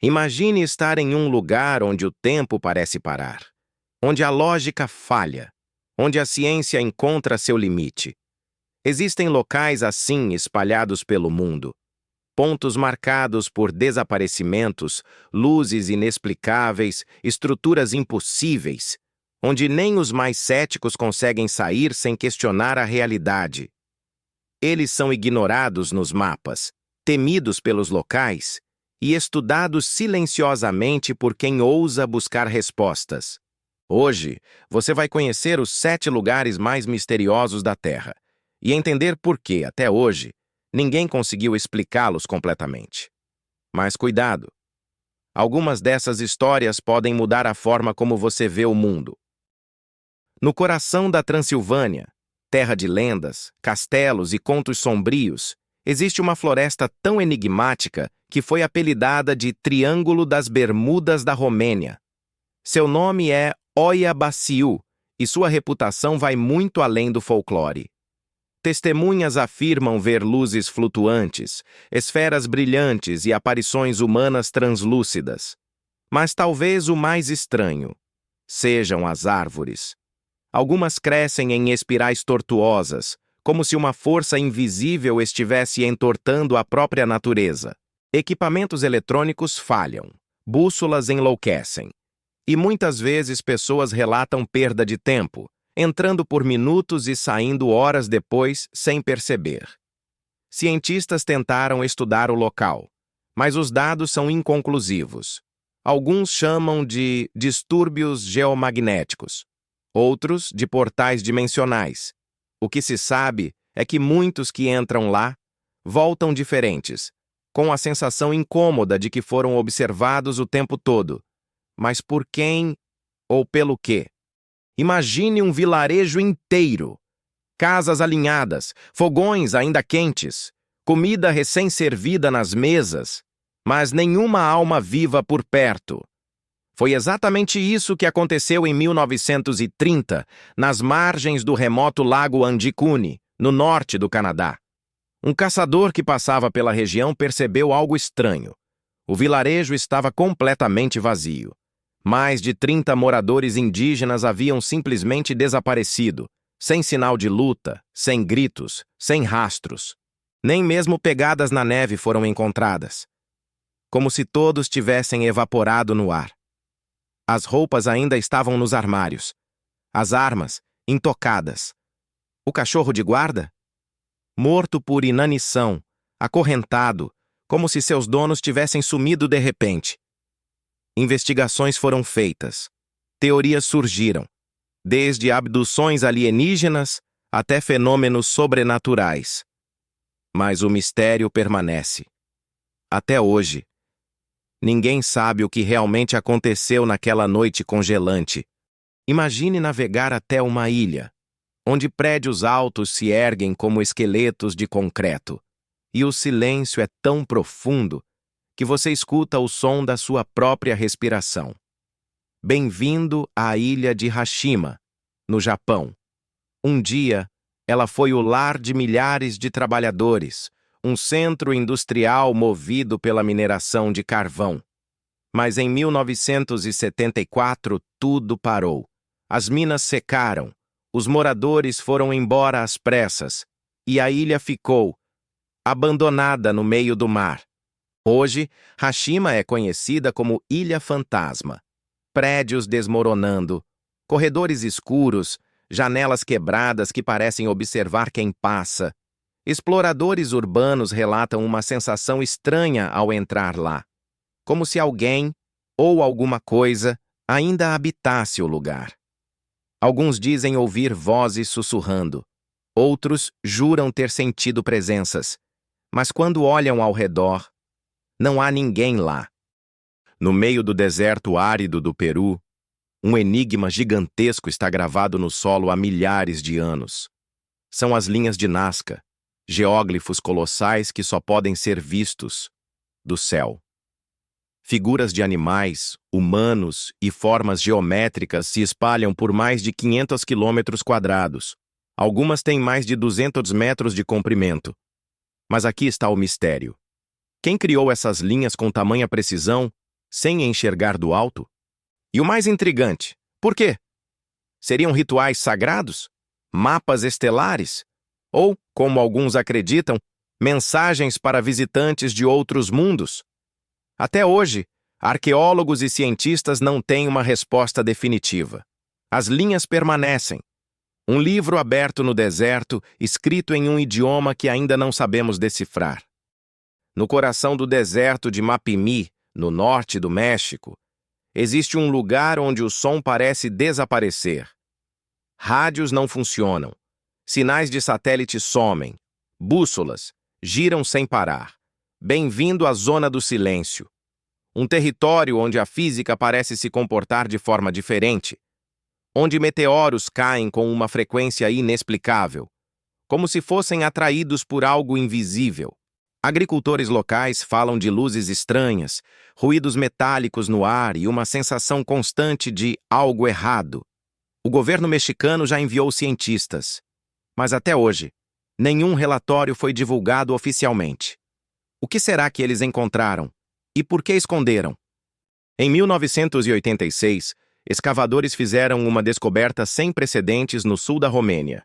Imagine estar em um lugar onde o tempo parece parar, onde a lógica falha, onde a ciência encontra seu limite. Existem locais assim espalhados pelo mundo, pontos marcados por desaparecimentos, luzes inexplicáveis, estruturas impossíveis, onde nem os mais céticos conseguem sair sem questionar a realidade. Eles são ignorados nos mapas, temidos pelos locais e estudados silenciosamente por quem ousa buscar respostas. Hoje, você vai conhecer os 7 lugares mais misteriosos da Terra e entender por que, até hoje, ninguém conseguiu explicá-los completamente. Mas cuidado! Algumas dessas histórias podem mudar a forma como você vê o mundo. No coração da Transilvânia, terra de lendas, castelos e contos sombrios, existe uma floresta tão enigmática que foi apelidada de Triângulo das Bermudas da Romênia. Seu nome é Oia Baciu e sua reputação vai muito além do folclore. Testemunhas afirmam ver luzes flutuantes, esferas brilhantes e aparições humanas translúcidas. Mas talvez o mais estranho sejam as árvores. Algumas crescem em espirais tortuosas, como se uma força invisível estivesse entortando a própria natureza. Equipamentos eletrônicos falham, bússolas enlouquecem. E muitas vezes pessoas relatam perda de tempo, entrando por minutos e saindo horas depois sem perceber. Cientistas tentaram estudar o local, mas os dados são inconclusivos. Alguns chamam de distúrbios geomagnéticos, outros de portais dimensionais. O que se sabe é que muitos que entram lá voltam diferentes, com a sensação incômoda de que foram observados o tempo todo. Mas por quem ou pelo quê? Imagine um vilarejo inteiro. Casas alinhadas, fogões ainda quentes, comida recém-servida nas mesas, mas nenhuma alma viva por perto. Foi exatamente isso que aconteceu em 1930, nas margens do remoto lago Andicune, no norte do Canadá. Um caçador que passava pela região percebeu algo estranho. O vilarejo estava completamente vazio. Mais de 30 moradores indígenas haviam simplesmente desaparecido, sem sinal de luta, sem gritos, sem rastros. Nem mesmo pegadas na neve foram encontradas. Como se todos tivessem evaporado no ar. As roupas ainda estavam nos armários. As armas, intocadas. O cachorro de guarda? Morto por inanição, acorrentado, como se seus donos tivessem sumido de repente. Investigações foram feitas. Teorias surgiram, desde abduções alienígenas até fenômenos sobrenaturais. Mas o mistério permanece. Até hoje, ninguém sabe o que realmente aconteceu naquela noite congelante. Imagine navegar até uma ilha, onde prédios altos se erguem como esqueletos de concreto, e o silêncio é tão profundo que você escuta o som da sua própria respiração. Bem-vindo à ilha de Hashima, no Japão. Um dia, ela foi o lar de milhares de trabalhadores, um centro industrial movido pela mineração de carvão. Mas em 1974, tudo parou. As minas secaram, os moradores foram embora às pressas, e a ilha ficou abandonada no meio do mar. Hoje, Hashima é conhecida como Ilha Fantasma. Prédios desmoronando, corredores escuros, janelas quebradas que parecem observar quem passa. Exploradores urbanos relatam uma sensação estranha ao entrar lá, como se alguém, ou alguma coisa, ainda habitasse o lugar. Alguns dizem ouvir vozes sussurrando, outros juram ter sentido presenças, mas quando olham ao redor, não há ninguém lá. No meio do deserto árido do Peru, um enigma gigantesco está gravado no solo há milhares de anos. São as linhas de Nazca, geóglifos colossais que só podem ser vistos do céu. Figuras de animais, humanos e formas geométricas se espalham por mais de 500 quilômetros quadrados. Algumas têm mais de 200 metros de comprimento. Mas aqui está o mistério. Quem criou essas linhas com tamanha precisão sem enxergar do alto? E o mais intrigante, por quê? Seriam rituais sagrados? Mapas estelares? Ou, como alguns acreditam, mensagens para visitantes de outros mundos? Até hoje, arqueólogos e cientistas não têm uma resposta definitiva. As linhas permanecem. Um livro aberto no deserto, escrito em um idioma que ainda não sabemos decifrar. No coração do deserto de Mapimí, no norte do México, existe um lugar onde o som parece desaparecer. Rádios não funcionam. Sinais de satélite somem. Bússolas giram sem parar. Bem-vindo à Zona do Silêncio. Um território onde a física parece se comportar de forma diferente. Onde meteoros caem com uma frequência inexplicável, como se fossem atraídos por algo invisível. Agricultores locais falam de luzes estranhas, ruídos metálicos no ar e uma sensação constante de algo errado. O governo mexicano já enviou cientistas, mas até hoje, nenhum relatório foi divulgado oficialmente. O que será que eles encontraram? E por que esconderam? Em 1986, escavadores fizeram uma descoberta sem precedentes no sul da Romênia.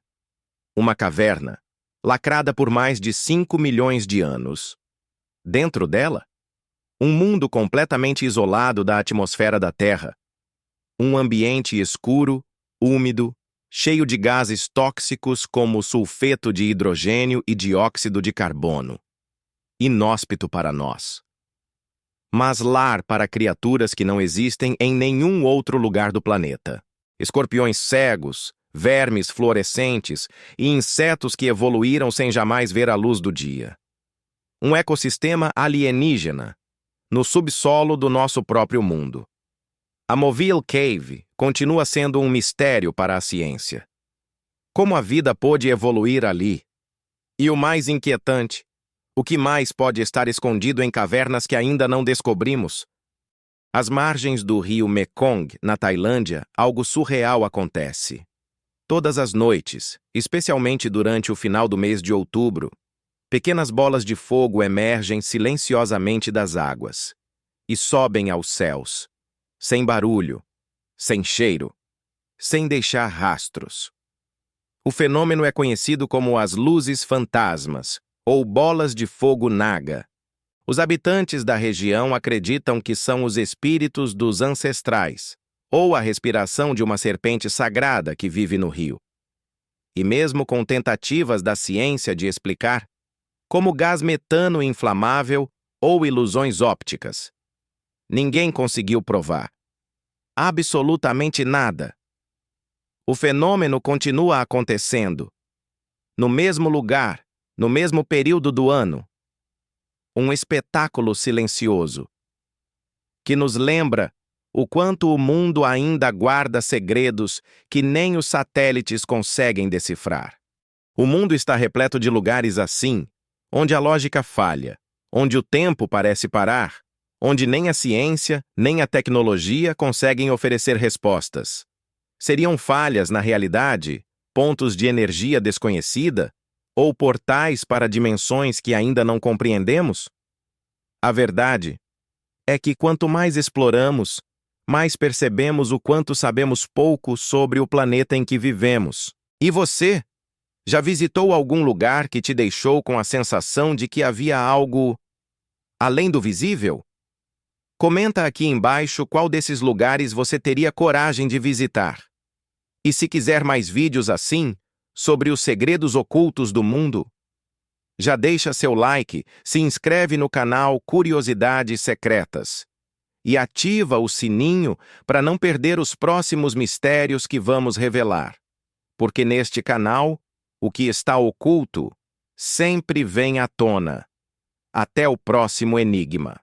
Uma caverna, lacrada por mais de 5 milhões de anos. Dentro dela, um mundo completamente isolado da atmosfera da Terra. Um ambiente escuro, úmido, cheio de gases tóxicos como sulfeto de hidrogênio e dióxido de carbono. Inóspito para nós. Mas lar para criaturas que não existem em nenhum outro lugar do planeta. Escorpiões cegos, vermes fluorescentes e insetos que evoluíram sem jamais ver a luz do dia. Um ecossistema alienígena, no subsolo do nosso próprio mundo. A Mobile Cave continua sendo um mistério para a ciência. Como a vida pôde evoluir ali? E o mais inquietante, o que mais pode estar escondido em cavernas que ainda não descobrimos? Às margens do rio Mekong, na Tailândia, algo surreal acontece. Todas as noites, especialmente durante o final do mês de outubro, pequenas bolas de fogo emergem silenciosamente das águas e sobem aos céus, sem barulho, sem cheiro, sem deixar rastros. O fenômeno é conhecido como as luzes fantasmas, ou bolas de fogo Naga. Os habitantes da região acreditam que são os espíritos dos ancestrais, ou a respiração de uma serpente sagrada que vive no rio. E mesmo com tentativas da ciência de explicar, como gás metano inflamável ou ilusões ópticas, ninguém conseguiu provar. Absolutamente nada. O fenômeno continua acontecendo, no mesmo lugar, no mesmo período do ano. Um espetáculo silencioso, que nos lembra o quanto o mundo ainda guarda segredos que nem os satélites conseguem decifrar. O mundo está repleto de lugares assim, onde a lógica falha, onde o tempo parece parar, onde nem a ciência, nem a tecnologia conseguem oferecer respostas. Seriam falhas na realidade, pontos de energia desconhecida, ou portais para dimensões que ainda não compreendemos? A verdade é que quanto mais exploramos, mais percebemos o quanto sabemos pouco sobre o planeta em que vivemos. E você? Já visitou algum lugar que te deixou com a sensação de que havia algo além do visível? Comenta aqui embaixo qual desses lugares você teria coragem de visitar. E se quiser mais vídeos assim, sobre os segredos ocultos do mundo, já deixa seu like, se inscreve no canal Curiosidades Secretas e ativa o sininho para não perder os próximos mistérios que vamos revelar. Porque neste canal, o que está oculto sempre vem à tona. Até o próximo enigma.